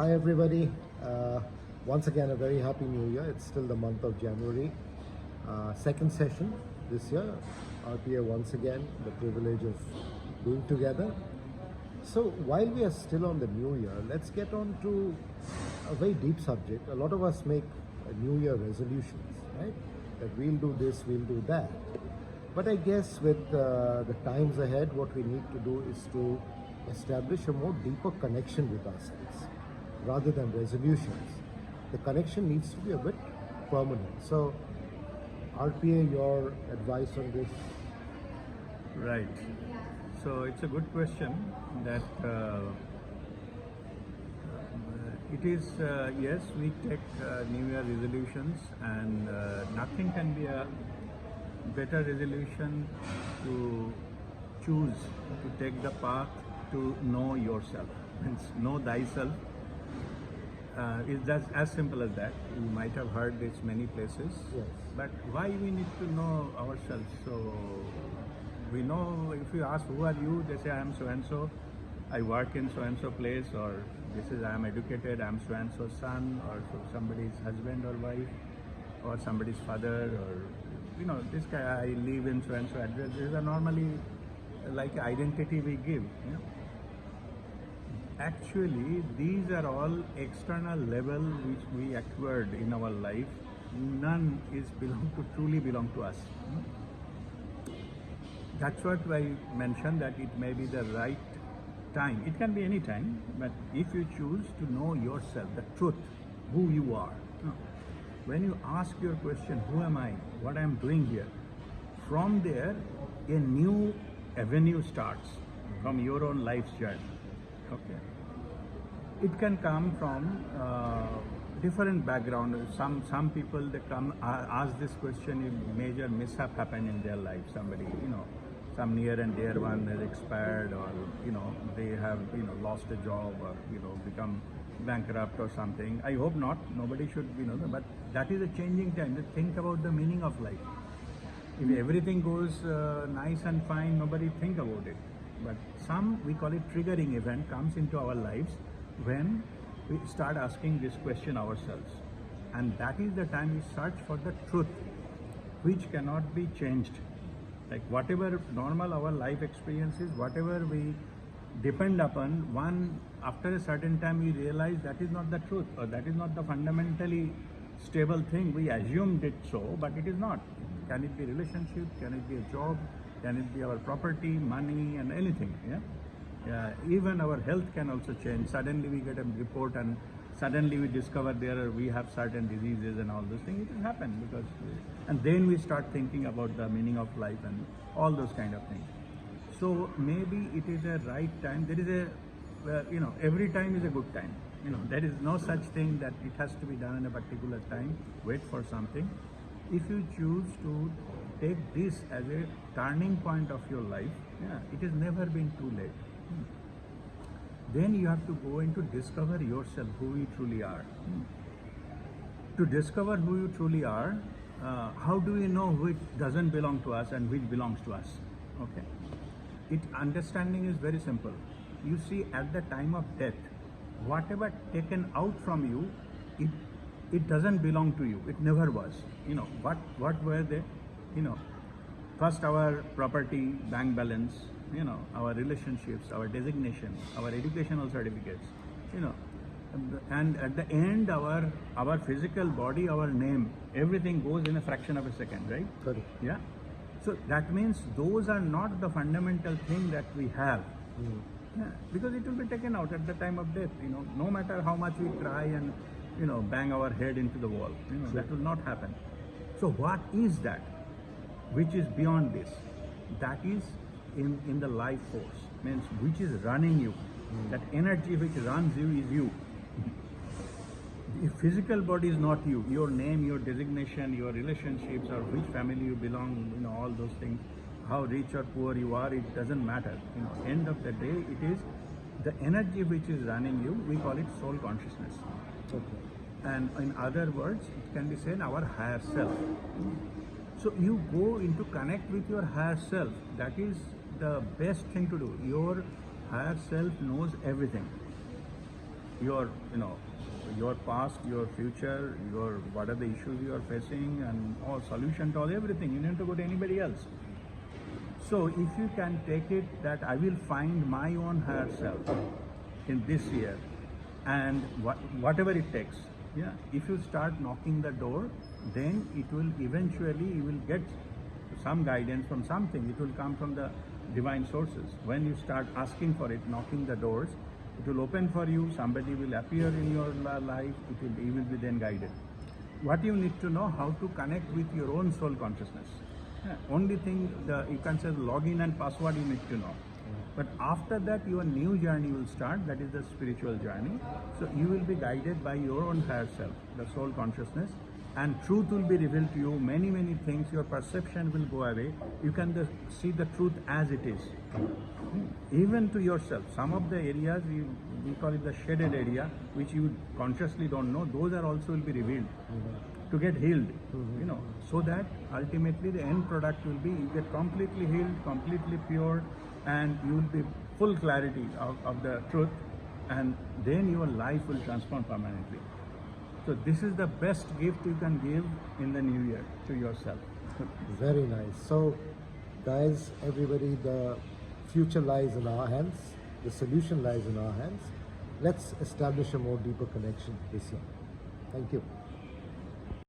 Hi everybody. Once again, a very happy new year. It's still the month of January. Second session this year. RPA once again, the privilege of being together. So while we are still on the new year, let's get on to a very deep subject. A lot of us make new year resolutions, right? That we'll do this, we'll do that. But I guess with the times ahead, what we need to do is to establish a more deeper connection with ourselves rather than resolutions. The connection needs to be a bit permanent. So, RPA, your advice on this? Right. So it's a good question that it is, yes, we take New Year resolutions, and nothing can be a better resolution to choose to take the path to know yourself. Means know thyself. It's just as simple as that. You might have heard this many places. Yes. But why we need to know ourselves? So we know, if you ask who are you, they say I am so and so. I work in so and so place, or this is I am educated. I am so and so son, or so somebody's husband or wife, or somebody's father, or this guy. I live in so and so address. These are normally like identity we give. Actually, these are all external level which we acquired in our life. None is truly belong to us. That's what I mentioned, that it may be the right time. It can be any time, but if you choose to know yourself, the truth, who you are. When you ask your question, who am I? What I am doing here? From there, a new avenue starts from your own life's journey. Okay. It can come from different background. Some people, they come ask this question if major mishap happened in their life. Somebody, some near and dear one has expired, or they have lost a job, or become bankrupt or something. I hope not. Nobody should but that is a changing time. Just think about the meaning of life. If everything goes nice and fine, nobody think about it. But some, we call it triggering event, comes into our lives when we start asking this question ourselves. And that is the time we search for the truth, which cannot be changed. Like whatever normal our life experiences, whatever we depend upon, after a certain time we realize that is not the truth, or that is not the fundamentally stable thing. We assumed it so, but it is not. Can it be relationship? Can it be a job? Can it be our property, money, and anything? Even our health can also change. Suddenly we get a report, and suddenly we discover we have certain diseases and all those things. It will happen and then we start thinking about the meaning of life and all those kind of things. So maybe it is a right time. There is every time is a good time. There is no such thing that it has to be done in a particular time. Wait for something. If you choose to take this as a turning point of your life, it has never been too late. Then you have to go into discover yourself, who you truly are. To discover who you truly are, how do we know which doesn't belong to us and which belongs to us? Okay. Understanding is very simple. You see, at the time of death, whatever taken out from you, it doesn't belong to you. It never was. What were they? First our property, bank balance, our relationships, our designation, our educational certificates, and at the end our physical body, our name, everything goes in a fraction of a second, right? Correct. Yeah. So that means those are not the fundamental thing that we have. Yeah, because it will be taken out at the time of death. No matter how much we try and bang our head into the wall, that will not happen. So what is that which is beyond this? That is in the life force, means which is running you. That energy which runs you is you. If physical body is not you, your name, your designation, your relationships, or which family you belong, all those things, how rich or poor you are, it doesn't matter. End of the day, it is the energy which is running you. We call it soul consciousness. Okay. And in other words, it can be said our higher self. So you go into connect with your higher self. That is the best thing to do. Your higher self knows everything. your, your past, your future, your what are the issues you are facing, and all solution to all everything. You need to go to anybody else. So if you can take it that I will find my own higher self in this year, and whatever it takes, yeah. If you start knocking the door, then it will eventually you will get some guidance from something. It will come from the divine sources. When you start asking for it, knocking the doors, it will open for you. Somebody will appear in your life. You will be then guided. What you need to know, how to connect with your own soul consciousness. Yeah, only thing you can say login and password you need to know. But after that, your new journey will start. That is the spiritual journey. So you will be guided by your own higher self, the soul consciousness, and truth will be revealed to you. Many, many things. Your perception will go away. You can just see the truth as it is. Even to yourself. Some of the areas we call it the shaded area, which you consciously don't know. Those are also will be revealed. To get healed, so that ultimately the end product will be you get completely healed, completely pure, and you will be full clarity of the truth, and then your life will transform permanently. So this is the best gift you can give in the new year to yourself. Very nice. So, guys, everybody, the future lies in our hands. The solution lies in our hands. Let's establish a more deeper connection this year. Thank you.